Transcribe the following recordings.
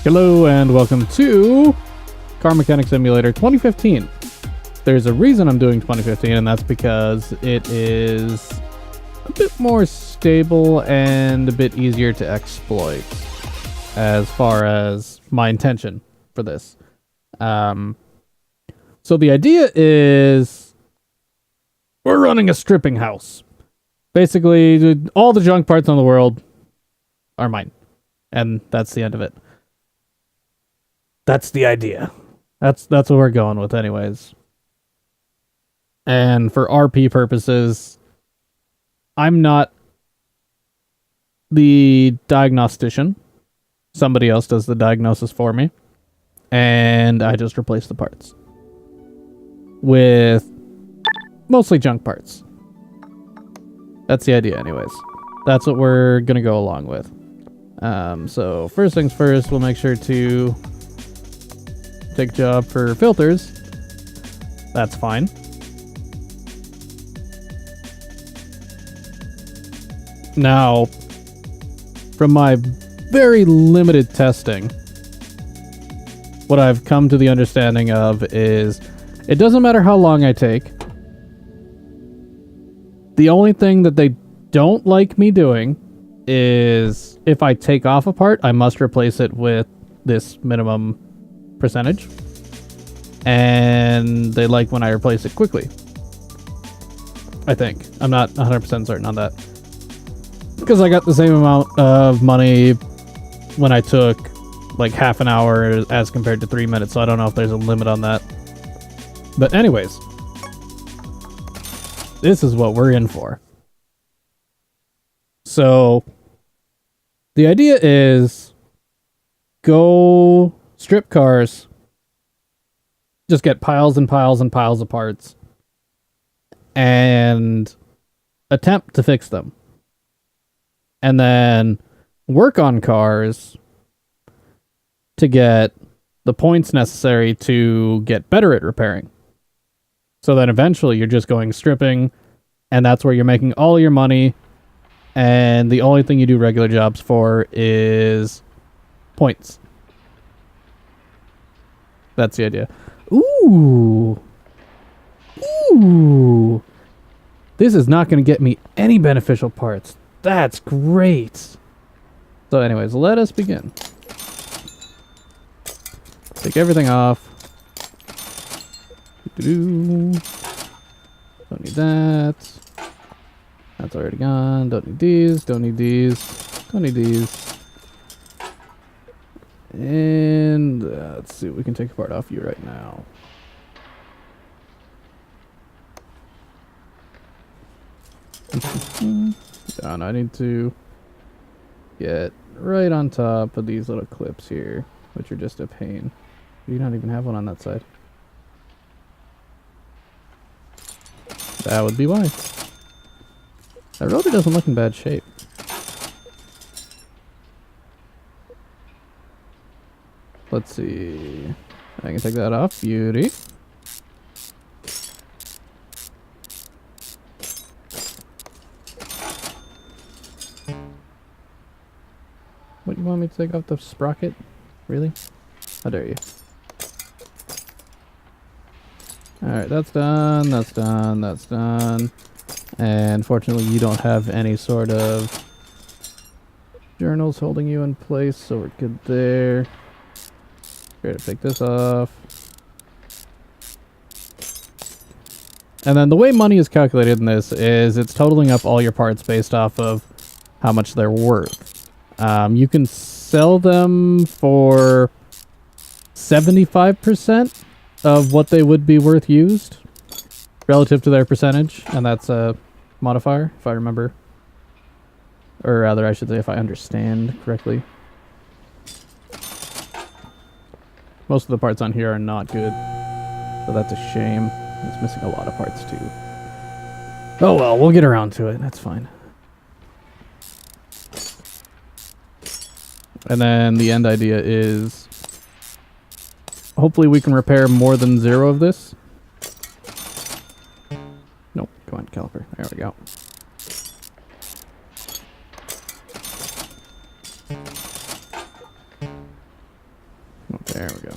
Hello and welcome to Car Mechanic Simulator 2015. There's a reason I'm doing 2015, and that's because it is a bit more stable and a bit easier to exploit as far as my intention for this. So the idea is we're running a stripping house. Basically, all the junk parts in the world are mine, and that's the end of it. That's the idea. That's what we're going with anyways. And for RP purposes, I'm not the diagnostician. Somebody else does the diagnosis for me. And I just replace the parts with mostly junk parts. That's the idea anyways. That's what we're going to go along with. So first things first, we'll make sure to take job for filters. That's fine. Now, from my very limited testing, what I've come to the understanding of is it doesn't matter how long I take. The only thing that they don't like me doing is if I take off a part, I must replace it with this minimum percentage, and they like when I replace it quickly. I think. I'm not 100% certain on that, because I got the same amount of money when I took like half an hour as compared to 3 minutes, so I don't know if there's a limit on that. But anyways, this is what we're in for. So the idea is go strip cars, just get piles and piles and piles of parts, and attempt to fix them. And then work on cars to get the points necessary to get better at repairing. So then eventually you're just going stripping, and that's where you're making all your money, and the only thing you do regular jobs for is points. That's the idea. Ooh. Ooh. This is not going to get me any beneficial parts. That's great. So anyways, let us begin. Take everything off. Don't need that. That's already gone. Don't need these. Don't need these. Don't need these. And let's see what we can take apart off you right now. Down. I need to get right on top of these little clips here, which are just a pain. You don't even have one on that side. That would be why. That rotor doesn't look in bad shape. Let's see. I can take that off. Beauty. What, you want me to take off the sprocket? Really? How dare you? Alright, that's done, that's done, that's done. And fortunately you don't have any sort of journals holding you in place, so we're good there. Great, to take this off. And then the way money is calculated in this is it's totaling up all your parts based off of how much they're worth. You can sell them for 75% of what they would be worth used relative to their percentage, and that's a modifier, if I remember. Or rather, I should say, if I understand correctly. Most of the parts on here are not good, so that's a shame. It's missing a lot of parts too. Oh well, we'll get around to it. That's fine. And then the end idea is hopefully we can repair more than 0 of this. Nope, go on, caliper. There we go. There we go.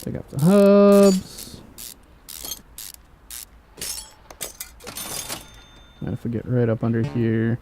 Pick up the hubs. And if we get right up under here,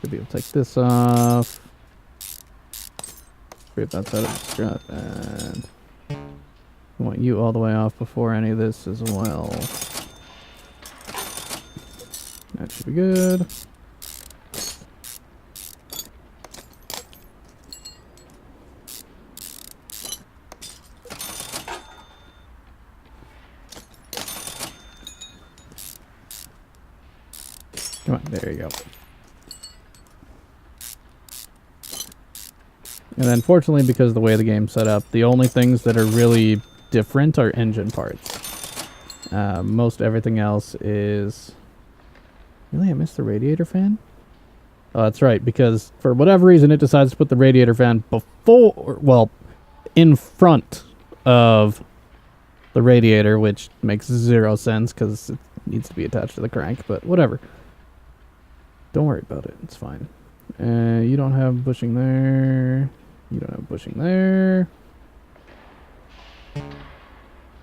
should be able to take this off. Scrape that side of the strut, and I want you all the way off before any of this as well. That should be good. Come on, there you go. And then fortunately, because of the way the game's set up, the only things that are really different are engine parts. Most everything else is... Really? I missed the radiator fan? Oh, that's right, because for whatever reason, it decides to put the radiator fan before... Well, in front of the radiator, which makes zero sense, because it needs to be attached to the crank, but whatever. Don't worry about it. It's fine. You don't have bushing there. You don't have bushing there.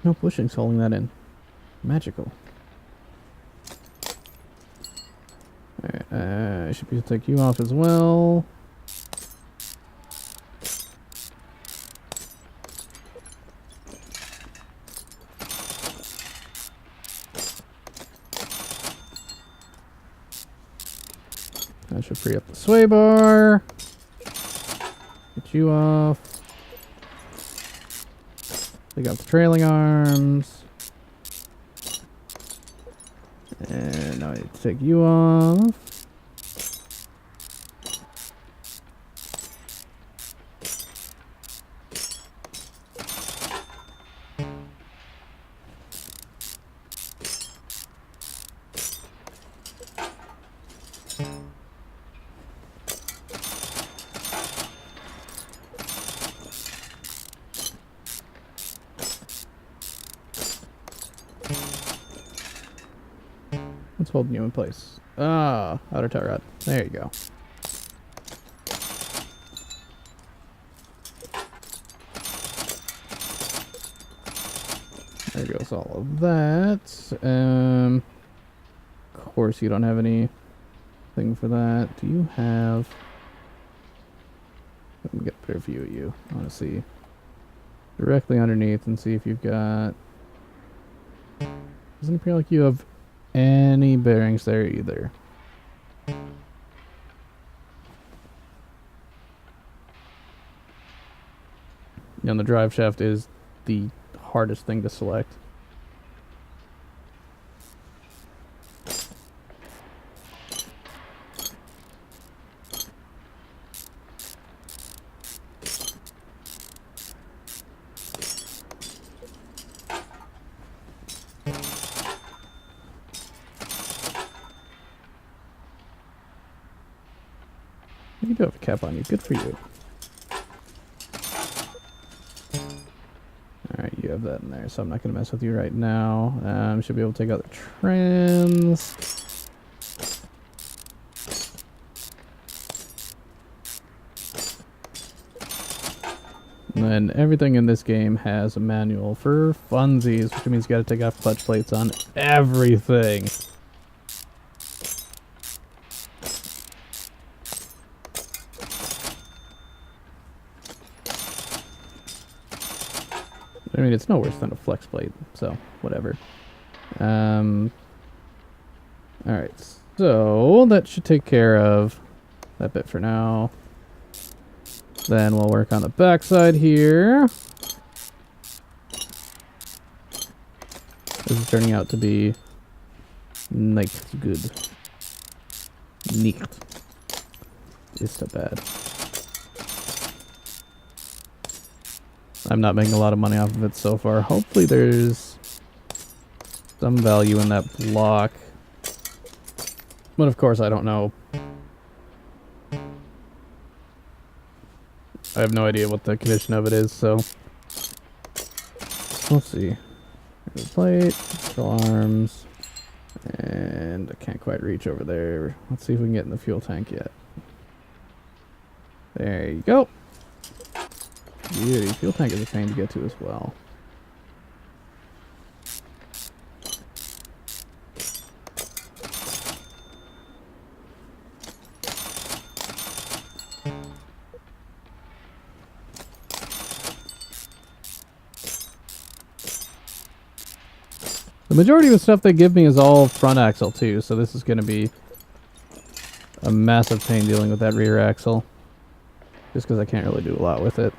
No bushing's holding that in. Magical. Alright, I should be able to take you off as well. That should free up the sway bar. Get you off. Take out the trailing arms. And now I need to take you off. What's holding you in place? Ah, outer tie rod. There you go. There goes all of that. Of course, you don't have anything for that. Do you have... Let me get a better view of you. I want to see directly underneath and see if you've got... Doesn't appear like you have any bearings there either. And the drive shaft is the hardest thing to select. You do have a cap on you. Good for you. Alright, you have that in there, so I'm not going to mess with you right now. Should be able to take out the trans. And then everything in this game has a manual for funsies, which means you got to take off clutch plates on everything. I mean, it's no worse than a flex plate, so whatever. Alright, so that should take care of that bit for now. Then we'll work on the backside here. This is turning out to be nicht good. Nicht. Ist bad. I'm not making a lot of money off of it so far. Hopefully there's some value in that block. But of course I don't know. I have no idea what the condition of it is, so we'll see. There's a plate, control arms, and I can't quite reach over there. Let's see if we can get in the fuel tank yet. There you go. beauty. Fuel tank is a pain to get to as well. The majority of the stuff they give me is all front axle too, so this is going to be a massive pain dealing with that rear axle. Just because I can't really do a lot with it.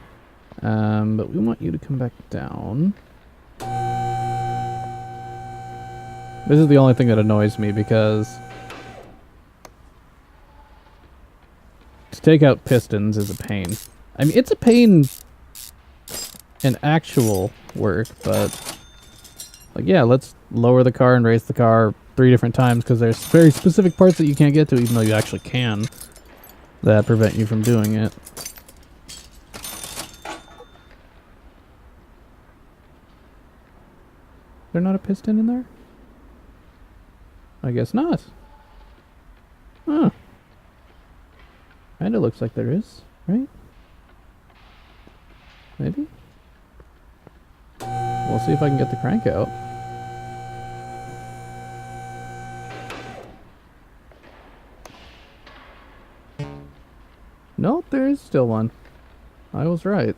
But we want you to come back down. This is the only thing that annoys me because to take out pistons is a pain. I mean, it's a pain in actual work, but like, yeah, let's lower the car and raise the car 3 different times because there's very specific parts that you can't get to, even though you actually can, that prevent you from doing it. Is there not a piston in there? I guess not. Huh. Kinda looks like there is, right? Maybe? We'll see if I can get the crank out. Nope, there is still one. I was right.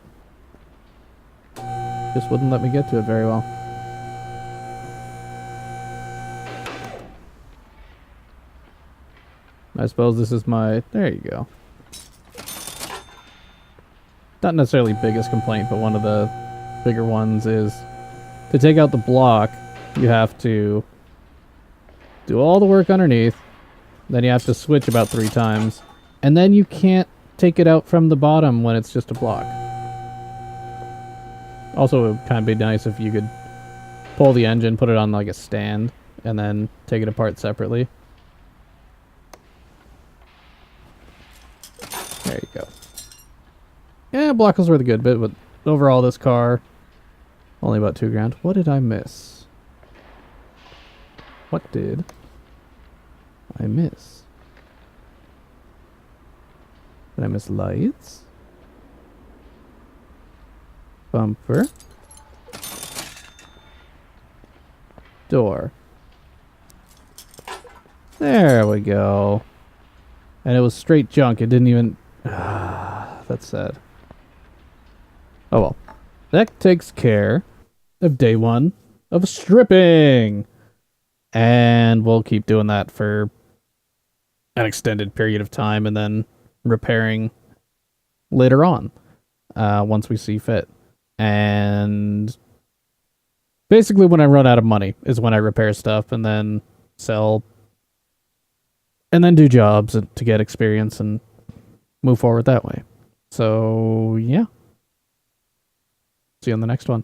Just wouldn't let me get to it very well. I suppose this is my... There you go. Not necessarily biggest complaint, but one of the bigger ones is to take out the block, you have to do all the work underneath, then you have to switch about 3 times, and then you can't take it out from the bottom when it's just a block. Also, it would kind of be nice if you could pull the engine, put it on like a stand, and then take it apart separately. There you go. Yeah, block was worth a good bit, but overall this car, only about $2,000. What did I miss? What did I miss? Did I miss lights? Bumper. Door. There we go. And it was straight junk. It didn't even... That's sad. Oh well. That takes care of day 1 of stripping. And we'll keep doing that for an extended period of time and then repairing later on, once we see fit. And basically when I run out of money is when I repair stuff and then sell and then do jobs to get experience and move forward that way. So, yeah. See you on the next one.